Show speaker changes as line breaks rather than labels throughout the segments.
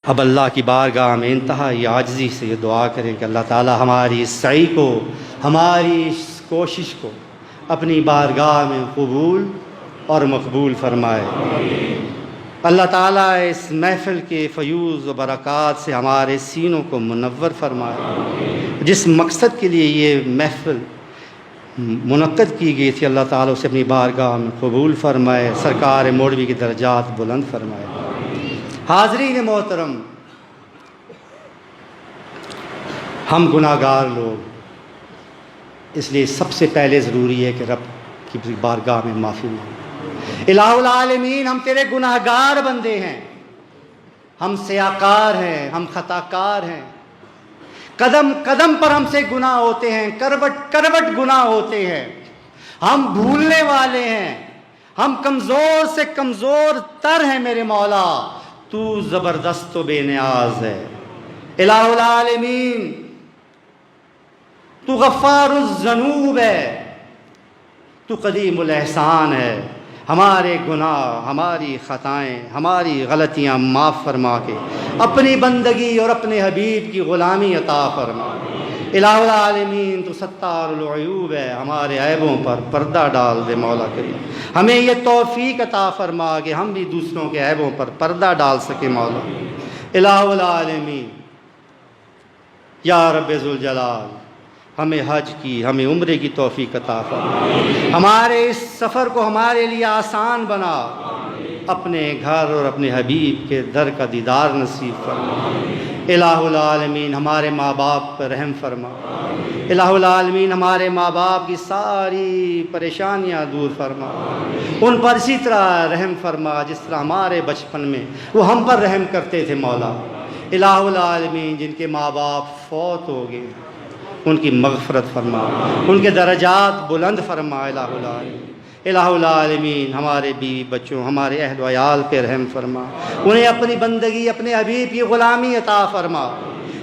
اب اللہ کی بارگاہ میں انتہائی عاجزی سے یہ دعا کریں کہ اللہ تعالی ہماری اس سعی کو، ہماری اس کوشش کو اپنی بارگاہ میں قبول اور مقبول فرمائے۔ اللہ تعالیٰ اس محفل کے فیوز و برکات سے ہمارے سینوں کو منور فرمائے۔ جس مقصد کے لیے یہ محفل منعقد کی گئی تھی، اللہ تعالیٰ اسے اپنی بارگاہ میں قبول فرمائے، سرکار مولوی کی درجات بلند فرمائے۔ حاضرین محترم، ہم گناہ گار لوگ، اس لیے سب سے پہلے ضروری ہے کہ رب کی بارگاہ میں معافی مانگیں۔ الہ العالمین، ہم تیرے گناہ گار بندے ہیں، ہم سیاکار ہیں، ہم خطا کار ہیں، قدم قدم پر ہم سے گناہ ہوتے ہیں، کروٹ کروٹ گناہ ہوتے ہیں، ہم بھولنے والے ہیں، ہم کمزور سے کمزور تر ہیں میرے مولا، تو زبردست و بے نیاز ہے۔ الہ العالمین، تو غفار الذنوب ہے، تو قدیم الاحسان ہے۔ ہمارے گناہ، ہماری خطائیں، ہماری غلطیاں معاف فرما کے اپنی بندگی اور اپنے حبیب کی غلامی عطا فرما۔ الہ العالمین، تو ستار العیوب ہے، ہمارے عیبوں پر پردہ ڈال دے مولا کریم۔ ہمیں یہ توفیق عطا فرما کہ ہم بھی دوسروں کے عیبوں پر پردہ ڈال سکے مولا۔ الہ العالمین، یا رب ذوالجلال، ہمیں حج کی، ہمیں عمرے کی توفیق عطا فرما۔ ہمارے اس سفر کو ہمارے لیے آسان بنا، اپنے گھر اور اپنے حبیب کے در کا دیدار نصیب فرما۔ الہ العالمین، ہمارے ماں باپ پر رحم فرما۔ الہ العالمین، ہمارے ماں باپ کی ساری پریشانیاں دور فرما، ان پر اسی طرح رحم فرما جس طرح ہمارے بچپن میں وہ ہم پر رحم کرتے تھے مولا۔ الہ العالمین، جن کے ماں باپ فوت ہو گئے ان کی مغفرت فرما، ان کے درجات بلند فرما۔ الہ العالمین، الہ العالمین، ہمارے بیوی بچوں، ہمارے اہل و عیال پہ رحم فرما، انہیں اپنی بندگی، اپنے حبیب کی غلامی عطا فرما۔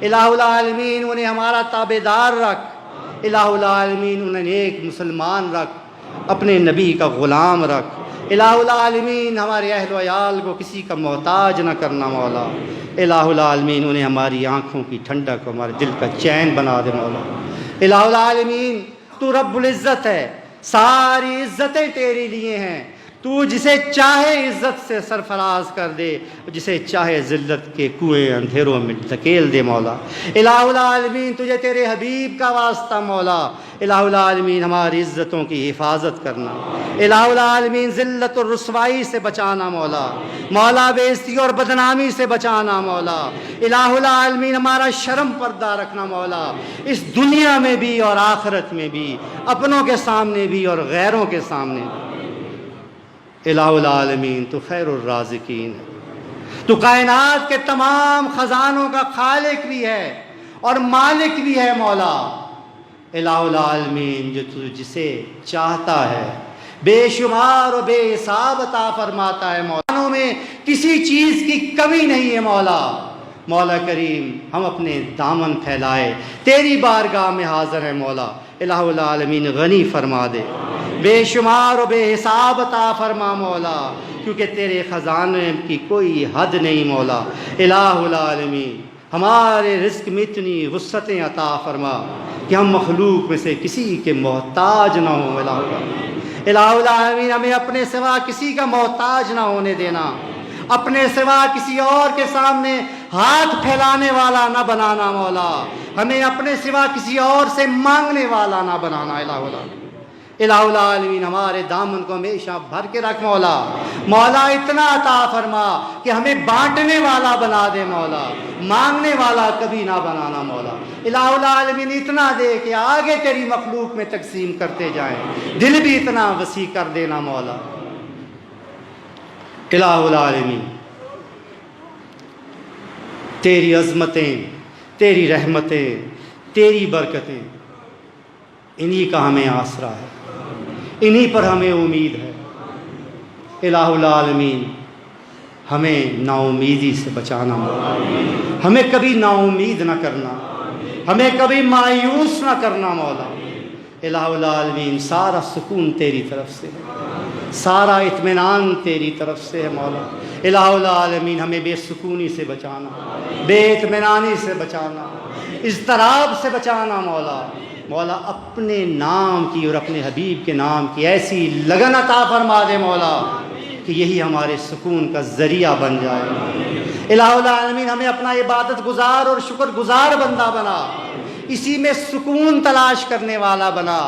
الہ العالمین، انہیں ہمارا تابعدار رکھ۔ الہ العالمین، انہیں ایک مسلمان رکھ، اپنے نبی کا غلام رکھ۔ الہ العالمین، ہمارے اہل و عیال کو کسی کا محتاج نہ کرنا مولا۔ الہ العالمین، انہیں ہماری آنکھوں کی ٹھنڈک، ہمارے دل کا چین بنا دے مولا۔ الہ العالمین، تو رب العزت ہے، ساری عزتیں تیرے لیے ہیں، تو جسے چاہے عزت سے سرفراز کر دے، جسے چاہے ذلت کے کنویں اندھیروں میں دھکیل دے مولا۔ الہ العالمین، تجھے تیرے حبیب کا واسطہ مولا۔ الہ العالمین، ہماری عزتوں کی حفاظت کرنا۔ الہ العالمین، ذلت اور رسوائی سے بچانا مولا، مولا بے عزتی اور بدنامی سے بچانا مولا۔ الہ العالمین، ہمارا شرم پردہ رکھنا مولا، اس دنیا میں بھی اور آخرت میں بھی، اپنوں کے سامنے بھی اور غیروں کے سامنے بھی۔ الہ العالمین، تو خیر الرازقین ہے، تو کائنات کے تمام خزانوں کا خالق بھی ہے اور مالک بھی ہے مولا۔ الہ العالمین، جو تو جسے چاہتا ہے بے شمار و بے حساب عطا فرماتا ہے مولا، میں کسی چیز کی کمی نہیں ہے مولا۔ مولا کریم، ہم اپنے دامن پھیلائے تیری بارگاہ میں حاضر ہیں مولا۔ الہ العالمین، غنی فرما دے، بے شمار و بے حساب عطا فرما مولا، کیونکہ تیرے خزانے کی کوئی حد نہیں مولا۔ الہ العالمین، ہمارے رزق میں اتنی وسعتیں عطا فرما کہ ہم مخلوق میں سے کسی کے محتاج نہ ہوں۔ الہ العالمین، الہ العالمین، ہمیں اپنے سوا کسی کا محتاج نہ ہونے دینا، اپنے سوا کسی اور کے سامنے ہاتھ پھیلانے والا نہ بنانا مولا، ہمیں اپنے سوا کسی اور سے مانگنے والا نہ بنانا۔ الہ العالمین، الہ العالمین، ہمارے دامن کو ہمیشہ بھر کے رکھ مولا۔ مولا، اتنا عطا فرما کہ ہمیں بانٹنے والا بنا دے مولا، مانگنے والا کبھی نہ بنانا مولا۔ الہ العالمین، اتنا دے کہ آگے تیری مخلوق میں تقسیم کرتے جائیں، دل بھی اتنا وسیع کر دینا مولا۔ الہ العالمین، تیری عظمتیں، تیری رحمتیں، تیری برکتیں، انہی کا ہمیں آسرا ہے، انہی پر ہمیں امید ہے۔ الہ العالمین، ہمیں نا امیدی سے بچانا مولا، ہمیں کبھی نا امید نہ کرنا، ہمیں کبھی مایوس نہ کرنا مولا۔ الہ العالمین، سارا سکون تیری طرف سے ہے، سارا اطمینان تیری طرف سے ہے مولا۔ الہ العالمین ہمیں بے سکونی سے بچانا، بے اطمینانی سے بچانا، اضطراب سے بچانا مولا۔ مولا اپنے نام کی اور اپنے حبیب کے نام کی ایسی لگن عطا فرما دے مولا کہ یہی ہمارے سکون کا ذریعہ بن جائے۔ الہ العالمین ہمیں اپنا عبادت گزار اور شکر گزار بندہ بنا، اسی میں سکون تلاش کرنے والا بنا،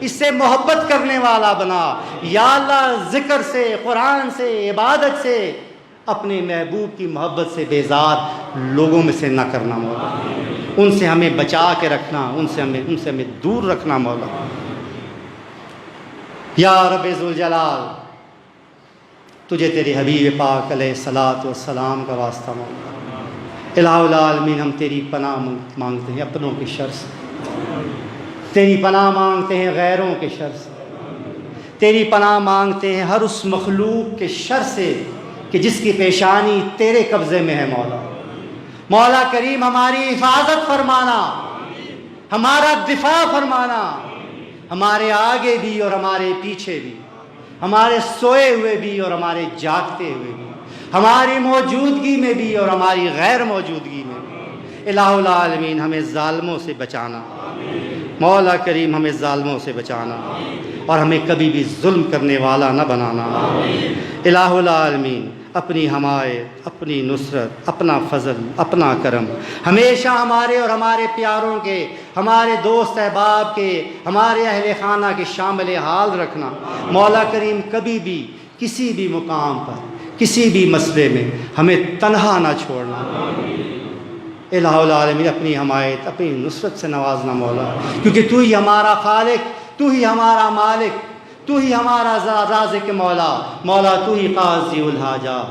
اس سے محبت کرنے والا بنا۔ یا اللہ ذکر سے، قرآن سے، عبادت سے اپنے محبوب کی محبت سے بیزار لوگوں میں سے نہ کرنا مولا، ان سے ہمیں بچا کے رکھنا، ان سے ہمیں دور رکھنا مولا۔ یا رب ذوالجلال تجھے تیرے حبیب پاک علیہ الصلاۃ والسلام کا واسطہ مولا، الہ العالمین ہم تیری پناہ مانگتے ہیں اپنوں کے شر سے، تیری پناہ مانگتے ہیں غیروں کے شر سے، تیری پناہ مانگتے ہیں ہر اس مخلوق کے شر سے کہ جس کی پیشانی تیرے قبضے میں ہے مولا۔ مولا کریم ہماری حفاظت فرمانا، ہمارا دفاع فرمانا، ہمارے آگے بھی اور ہمارے پیچھے بھی، ہمارے سوئے ہوئے بھی اور ہمارے جاگتے ہوئے بھی، ہماری موجودگی میں بھی اور ہماری غیر موجودگی میں بھی۔ الہ العالمین ہمیں ظالموں سے بچانا، مولا کریم ہمیں ظالموں سے بچانا اور ہمیں کبھی بھی ظلم کرنے والا نہ بنانا۔ الہ العالمین اپنی حمایت، اپنی نصرت، اپنا فضل، اپنا کرم ہمیشہ ہمارے اور ہمارے پیاروں کے، ہمارے دوست احباب کے، ہمارے اہل خانہ کے شامل حال رکھنا۔ مولا کریم کبھی بھی کسی بھی مقام پر، کسی بھی مسئلے میں ہمیں تنہا نہ چھوڑنا۔ الہ العالمین اپنی حمایت، اپنی نصرت سے نوازنا مولا، کیونکہ تو ہی ہمارا خالق، تو ہی ہمارا مالک، تو ہی ہمارا رازق مولا۔ مولا تو ہی قاضی الحاجات،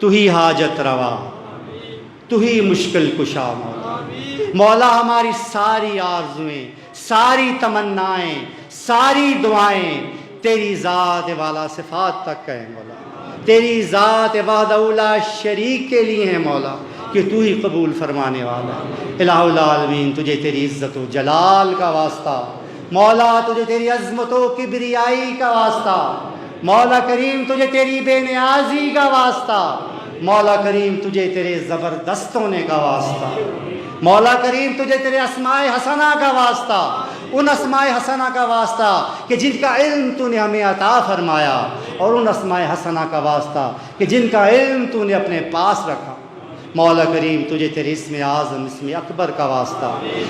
تو ہی حاجت روا، تو ہی مشکل کشا مولا۔ مولا ہماری ساری آرزویں، ساری تمنائیں، ساری دعائیں تیری ذات والا صفات تک ہیں مولا، تیری ذات وحدہ لا شریک کے لیے ہیں مولا، کہ تو ہی قبول فرمانے والا ہے۔ الہ العالمین تجھے تیری عزت و جلال کا واسطہ، مولا تجھے تیری عظمت و کبریائی کا واسطہ، مولا کریم تجھے تیری بے نیازی کا واسطہ، مولا کریم تجھے تیرے زبردست ہونے کا واسطہ، مولا کریم تجھے تیرے اسماء حسنہ کا واسطہ، ان اسماء حسنہ کا واسطہ کہ جن کا علم تو نے ہمیں عطا فرمایا، اور ان اسماء حسنہ کا واسطہ کہ جن کا علم تو نے اپنے پاس رکھا۔ مولا کریم تجھے تیرے اسم اعظم، اسم اکبر کا واسطہ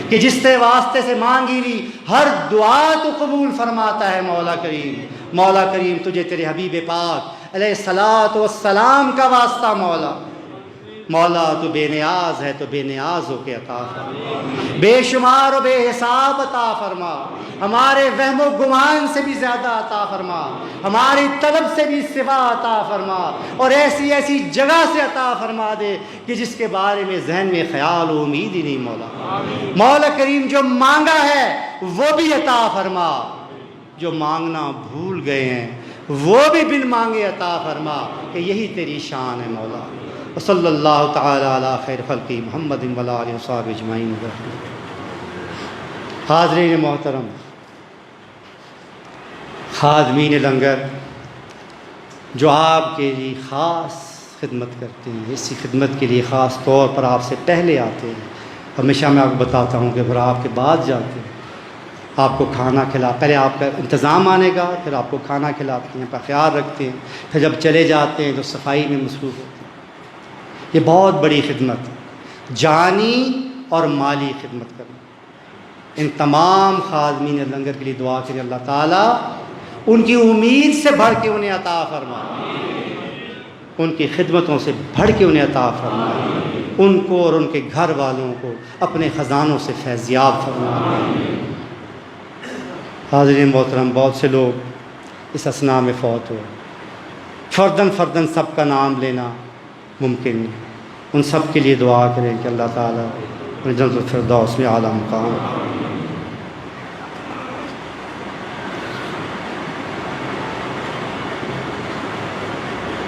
کہ جس سے واسطے سے مانگی ہوئی ہر دعا تو قبول فرماتا ہے مولا کریم۔ مولا کریم تجھے تیرے حبیب پاک علیہ الصلاۃ والسلام کا واسطہ مولا۔ مولا تو بے نیاز ہے تو بے نیاز ہو کے عطا فرما، بے شمار و بے حساب عطا فرما، ہمارے وہم و گمان سے بھی زیادہ عطا فرما، ہماری طلب سے بھی سوا عطا فرما، اور ایسی ایسی جگہ سے عطا فرما دے کہ جس کے بارے میں ذہن میں خیال و امید ہی نہیں مولا۔ مولا کریم جو مانگا ہے وہ بھی عطا فرما، جو مانگنا بھول گئے ہیں وہ بھی بن مانگے عطا فرما، کہ یہی تیری شان ہے مولا۔ وصلی اللہ تعالی علی خیر خلقی محمد وعلی آلہ وصحبہ اجمعین۔ حاضرین محترم، خادمین لنگر جو آپ کے لیے خاص خدمت کرتے ہیں، اسی خدمت کے لیے خاص طور پر آپ سے پہلے آتے ہیں، ہمیشہ میں آپ کو بتاتا ہوں کہ پھر آپ کے بعد جاتے ہیں، آپ کو کھانا پہلے آپ کا انتظام آنے کا، پھر آپ کو کھانا کھلاتے ہیں، آپ کا خیال رکھتے ہیں، پھر جب چلے جاتے ہیں تو صفائی میں مصروف ہوتے ہیں۔ یہ بہت بڑی خدمت ہے، جانی اور مالی خدمت کرنا۔ ان تمام خادمین لنگر کے لیے دعا کریں، اللہ تعالیٰ ان کی امید سے بڑھ کے انہیں عطا فرمائے، ان کی خدمتوں سے بڑھ کے انہیں عطا فرمائے، ان کو اور ان کے گھر والوں کو اپنے خزانوں سے فیضیاب فرمائے۔ حاضرین محترم، بہت سے لوگ اس اثناء میں فوت ہوئے، فرداً سب کا نام لینا ممکن نہیں، ان سب کے لیے دعا کریں کہ اللہ تعالیٰ انہیں جنت الفردوس میں اعلیٰ مقام۔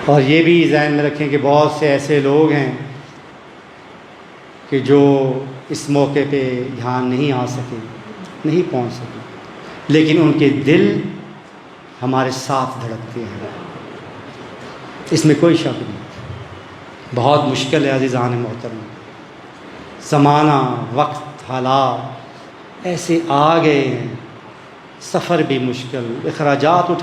اور یہ بھی ذہن میں رکھیں کہ بہت سے ایسے لوگ ہیں کہ جو اس موقع پہ یہاں نہیں آ سکے، نہیں پہنچ سکے، لیکن ان کے دل ہمارے ساتھ دھڑکتے ہیں، اس میں کوئی شک نہیں۔ بہت مشکل ہے عزیزان محترم، زمانہ، وقت، حالات ایسے آ گئے ہیں، سفر بھی مشکل، اخراجات اٹھانا